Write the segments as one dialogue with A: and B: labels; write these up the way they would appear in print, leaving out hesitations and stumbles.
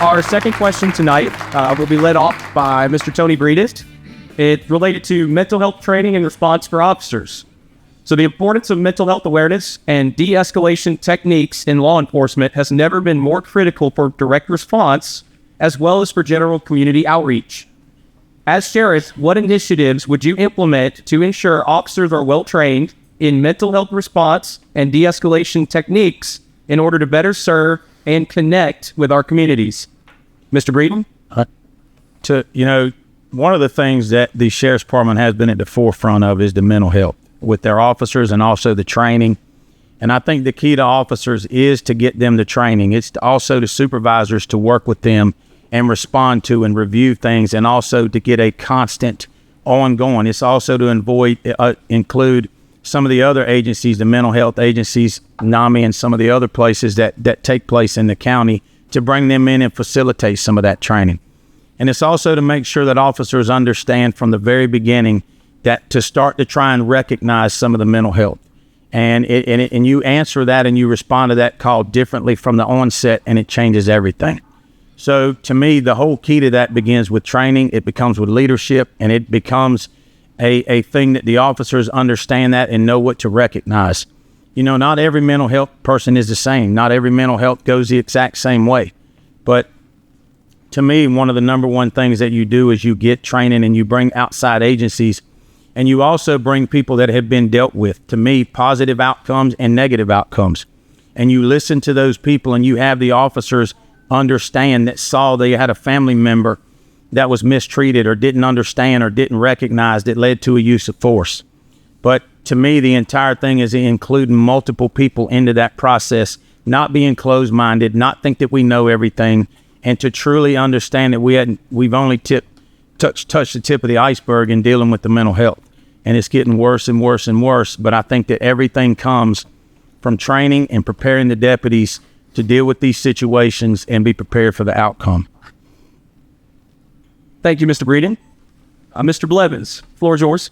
A: Our second question tonight will be led off by Mr. Tony Breedist. It's related to mental health training and response for officers. So the importance of mental health awareness and de-escalation techniques in law enforcement has never been more critical for direct response, as well as for general community outreach. As sheriff, what initiatives would you implement to ensure officers are well trained in mental health response and de-escalation techniques in order to better serve and connect with our communities? Mr. Breeden?
B: One of the things that the Sheriff's Department has been at the forefront of is the mental health with their officers and also the training. And I think the key to officers is to get them the training. It's also the supervisors to work with them and respond to and review things, and also to get a constant ongoing. It's also to include some of the other agencies, the mental health agencies, NAMI, and some of the other places that take place in the county, to bring them in and facilitate some of that training. And it's also to make sure that officers understand from the very beginning that to start to try and recognize some of the mental health. And you answer that and you respond to that call differently from the onset, and it changes everything. So to me, the whole key to that begins with training. It becomes with leadership, and it becomes a thing that the officers understand that and know what to recognize. Not every mental health person is the same. Not every mental health goes the exact same way. But to me, one of the number one things that you do is you get training and you bring outside agencies, and you also bring people that have been dealt with, to me, positive outcomes and negative outcomes. And you listen to those people, and you have the officers understand that saw they had a family member that was mistreated or didn't understand or didn't recognize that led to a use of force. But to me, the entire thing is including multiple people into that process, not being closed-minded, not think that we know everything, and to truly understand that we've only touched the tip of the iceberg in dealing with the mental health. And it's getting worse and worse and worse. But I think that everything comes from training and preparing the deputies to deal with these situations and be prepared for the outcome.
A: Thank you, Mr. Breeden. Mr. Blevins, floor is yours.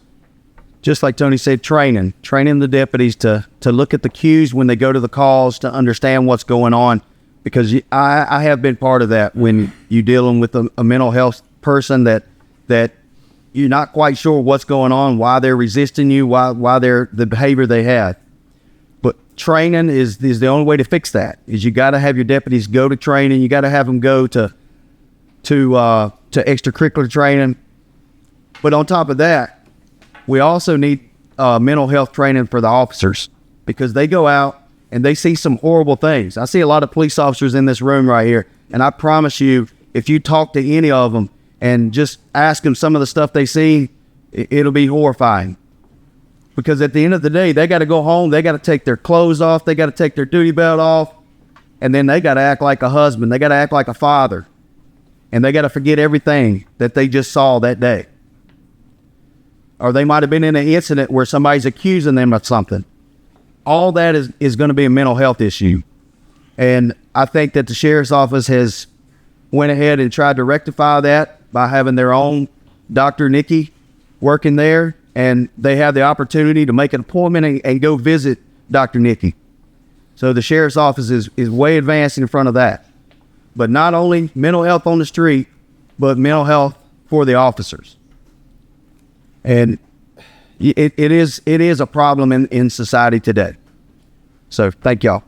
C: Just like Tony said, training the deputies to look at the cues when they go to the calls, to understand what's going on. Because I have been part of that when you're dealing with a mental health person that you're not quite sure what's going on, why they're resisting you, why they're the behavior they had. But training is the only way to fix that. Is you got to have your deputies go to training. You got to have them go to extracurricular training. But on top of that, we also need mental health training for the officers, because they go out and they see some horrible things. I see a lot of police officers in this room right here, and I promise you, if you talk to any of them and just ask them some of the stuff they see, it'll be horrifying. Because at the end of the day, they got to go home, they got to take their clothes off, they got to take their duty belt off, and then they got to act like a husband, they got to act like a father, and they got to forget everything that they just saw that day. Or they might have been in an incident where somebody's accusing them of something. All that is going to be a mental health issue. And I think that the sheriff's office has went ahead and tried to rectify that by having their own Dr. Nikki working there, and they have the opportunity to make an appointment and go visit Dr. Nikki. So the sheriff's office is way advanced in front of that. But not only mental health on the street, but mental health for the officers. And it is a problem in society today. So thank y'all.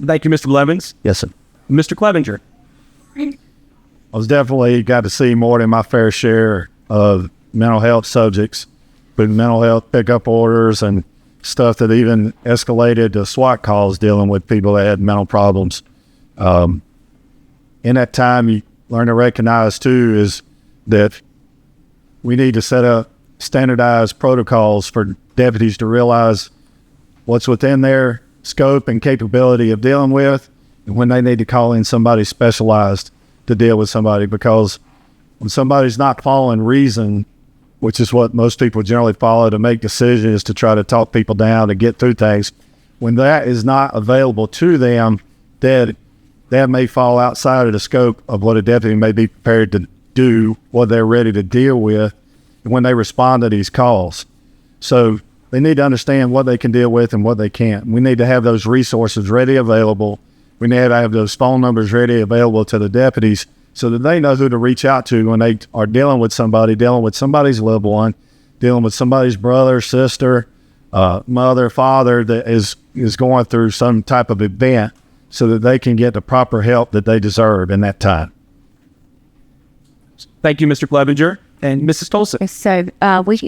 A: Thank you, Mr. Blevins.
C: Yes, sir.
A: Mr. Clevenger.
D: I was definitely got to see more than my fair share of mental health subjects, with mental health pickup orders and stuff that even escalated to SWAT calls dealing with people that had mental problems. In that time, you learn to recognize too is that we need to set up standardized protocols for deputies to realize what's within their scope and capability of dealing with, and when they need to call in somebody specialized to deal with somebody. Because when somebody's not following reason, which is what most people generally follow to make decisions, to try to talk people down to get through things, when that is not available to them, that may fall outside of the scope of what a deputy may be prepared to do, what they're ready to deal with when they respond to these calls. So they need to understand what they can deal with and what they can't. We need to have those resources ready, available, We need to have those phone numbers ready, available to the deputies so that they know who to reach out to when they are dealing with somebody's loved one, dealing with somebody's brother, sister, mother, father that is going through some type of event, so that they can get the proper help that they deserve in that time.
A: Thank you, Mr. Clevenger. And Mrs. Tolson.
E: So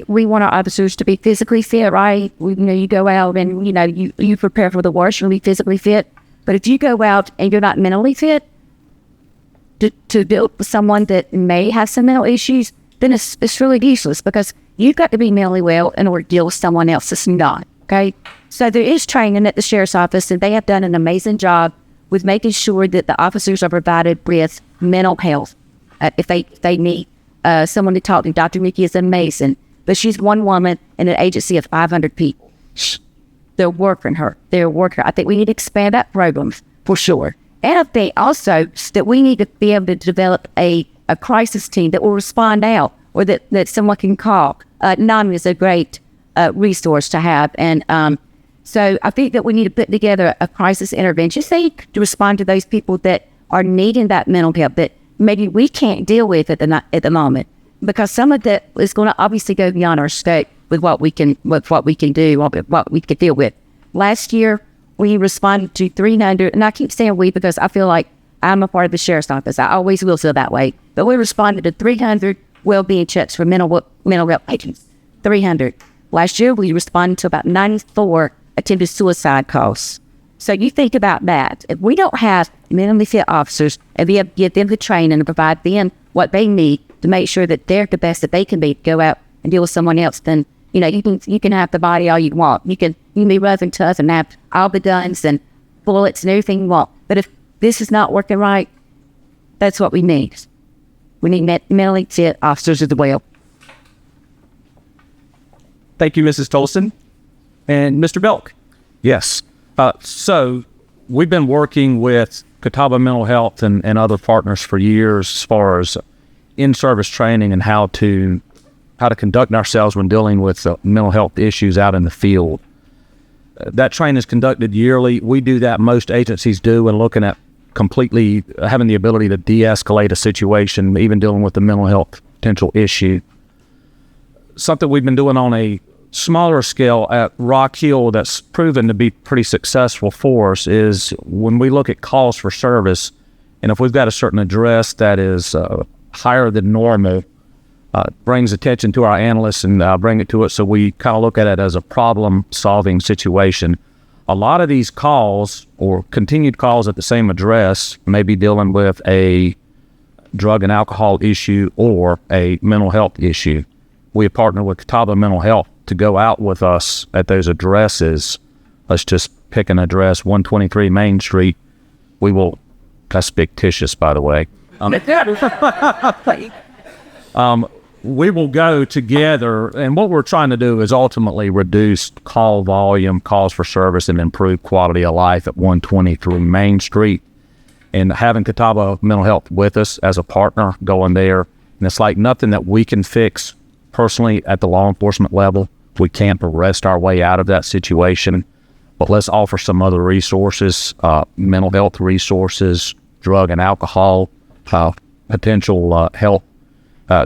E: we want our officers to be physically fit, right? You go out and, you prepare for the worst, you'll be physically fit. But if you go out and you're not mentally fit to deal with someone that may have some mental issues, then it's really useless, because you've got to be mentally well in order to deal with someone else that's not, okay? So there is training at the sheriff's office, and they have done an amazing job with making sure that the officers are provided with mental health. If they need someone to talk to. Dr. Mickey is amazing, but she's one woman in an agency of 500 people. They're working her. I think we need to expand that program for sure. And I think also that we need to be able to develop a crisis team that will respond out, or that someone can call. NAMI is a great resource to have. And so I think that we need to put together a crisis intervention team to respond to those people that are needing that mental help that maybe we can't deal with at the moment, because some of that is going to obviously go beyond our scope with what we can do, what we can deal with. Last year, we responded to 300, and I keep saying we because I feel like I'm a part of the sheriff's office. I always will feel that way. But we responded to 300 well-being checks for mental health patients. 300. Last year, we responded to about 94 attempted suicide calls. So you think about that. If we don't have mentally fit officers and we have to give them the training and provide them what they need to make sure that they're the best that they can be to go out and deal with someone else, then you can have the body all you want. You can be rough and tough and have all the guns and bullets and everything you want. But if this is not working right, that's what we need. We need mentally fit officers as well.
A: Thank you, Mrs. Tolson. And Mr. Belk.
B: Yes. So we've been working with Catawba Mental Health and other partners for years as far as in-service training and how to conduct ourselves when dealing with mental health issues out in the field. That training is conducted yearly. We do that, most agencies do, and looking at completely having the ability to de-escalate a situation, even dealing with the mental health potential issue. Something we've been doing on a smaller scale at Rock Hill that's proven to be pretty successful for us is when we look at calls for service, and if we've got a certain address that is higher than normal, brings attention to our analysts and bring it to us, so we kind of look at it as a problem-solving situation. A lot of these calls or continued calls at the same address may be dealing with a drug and alcohol issue or a mental health issue. We have partnered with Catawba Mental Health to go out with us at those addresses. Let's just pick an address, 123 Main Street. That's fictitious, by the way. We will go together, and what we're trying to do is ultimately reduce call volume, calls for service, and improve quality of life at 123 Main Street. And having Catawba Mental Health with us as a partner going there, and it's like nothing that we can fix personally at the law enforcement level. We can't arrest our way out of that situation, but let's offer some other resources, mental health resources, drug and alcohol, potential help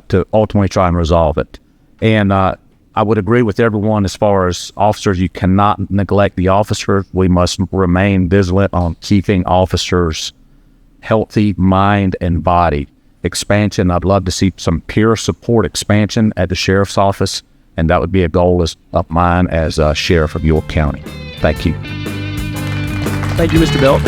B: to ultimately try and resolve it. And I would agree with everyone as far as officers, you cannot neglect the officer. We must remain vigilant on keeping officers healthy, mind and body. Expansion, I'd love to see some peer support expansion at the sheriff's office, and that would be a goal of mine as sheriff of York County. Thank you.
A: Thank you, Mr. Belk.